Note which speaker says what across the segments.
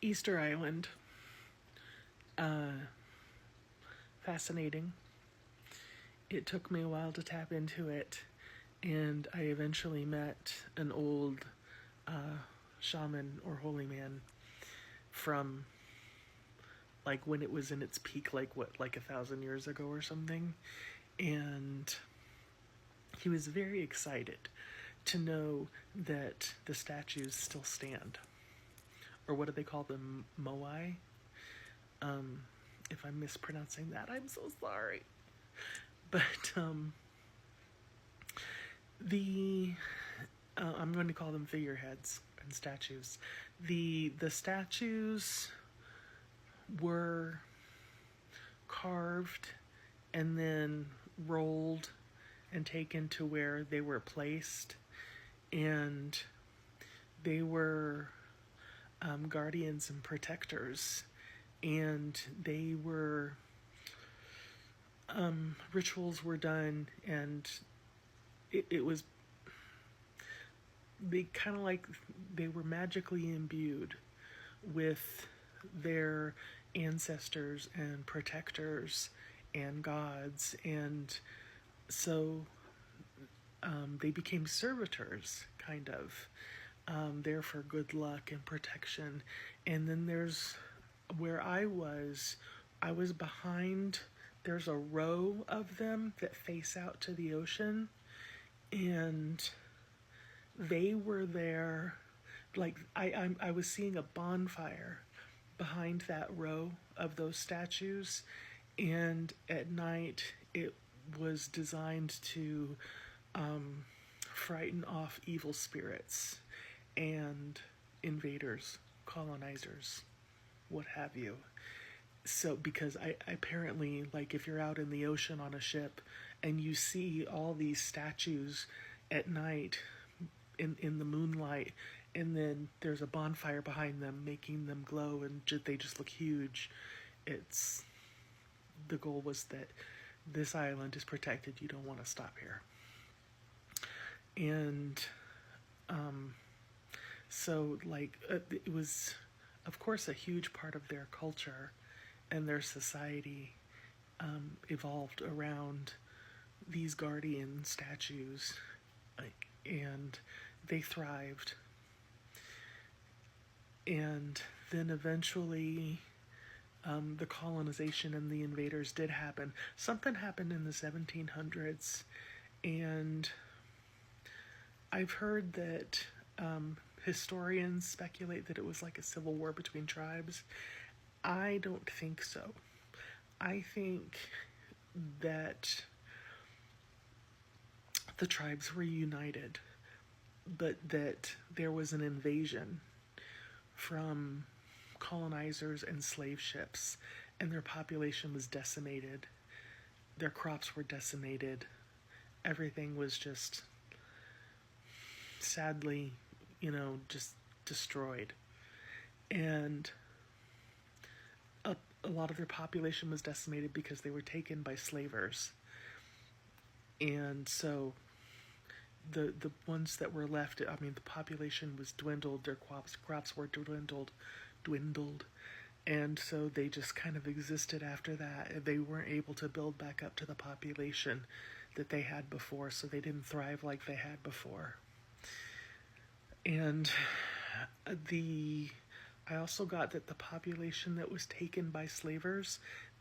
Speaker 1: Easter Island. Uh, Fascinating. It took me a while to tap into it, and I eventually met an old shaman or holy man from like when it was in its peak, like what, like 1,000 years ago or something. And he was very excited to know that the statues still stand. Or what do they call them? Moai? If I'm mispronouncing that, I'm so sorry. But the I'm going to call them figureheads and statues. The statues were carved and then rolled and taken to where they were placed, and they were guardians and protectors, and they were rituals were done, and it was they kind of like they were magically imbued with their ancestors and protectors and gods, and so they became servitors, kind of, there for good luck and protection. And then there's where I was behind. There's a row of them that face out to the ocean, and they were there. Like I was seeing a bonfire behind that row of those statues, and at night it was designed to frighten off evil spirits and invaders, colonizers, what have you. So, because I apparently, like, if you're out in the ocean on a ship and you see all these statues at night in the moonlight, and then there's a bonfire behind them making them glow, and they just look huge. It's the goal was that this island is protected. You don't want to stop here. And so, like, it was, of course, a huge part of their culture and their society evolved around these guardian statues, and they thrived. And then eventually, the colonization and the invaders did happen. Something happened in the 1700s, and I've heard that historians speculate that it was like a civil war between tribes. I don't think so. I think that the tribes were united, but that there was an invasion from colonizers and slave ships, and their population was decimated. Their crops were decimated. Everything was just sadly, just destroyed. And a lot of their population was decimated because they were taken by slavers. And so the ones that were left, the population was dwindled, their crops were dwindled. And so they just kind of existed after that. They weren't able to build back up to the population that they had before, so they didn't thrive like they had before. And I also got that the population that was taken by slavers,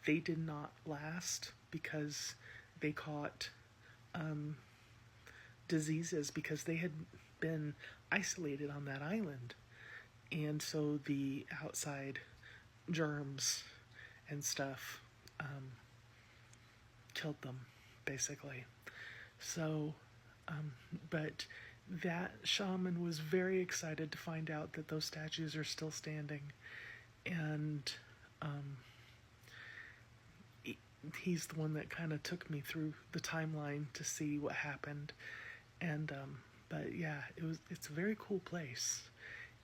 Speaker 1: they did not last because they caught diseases because they had been isolated on that island. And so the outside germs and stuff killed them, basically. So, but that shaman was very excited to find out that those statues are still standing, and he's the one that kind of took me through the timeline to see what happened. And but yeah, it's a very cool place.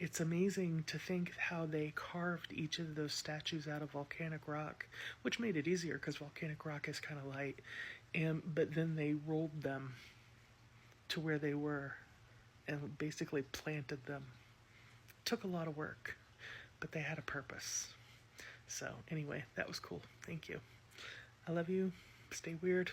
Speaker 1: It's amazing to think how they carved each of those statues out of volcanic rock, which made it easier because volcanic rock is kind of light. But then they rolled them to where they were and basically planted them. It took a lot of work, but they had a purpose. So anyway, that was cool. Thank you. I love you. Stay weird.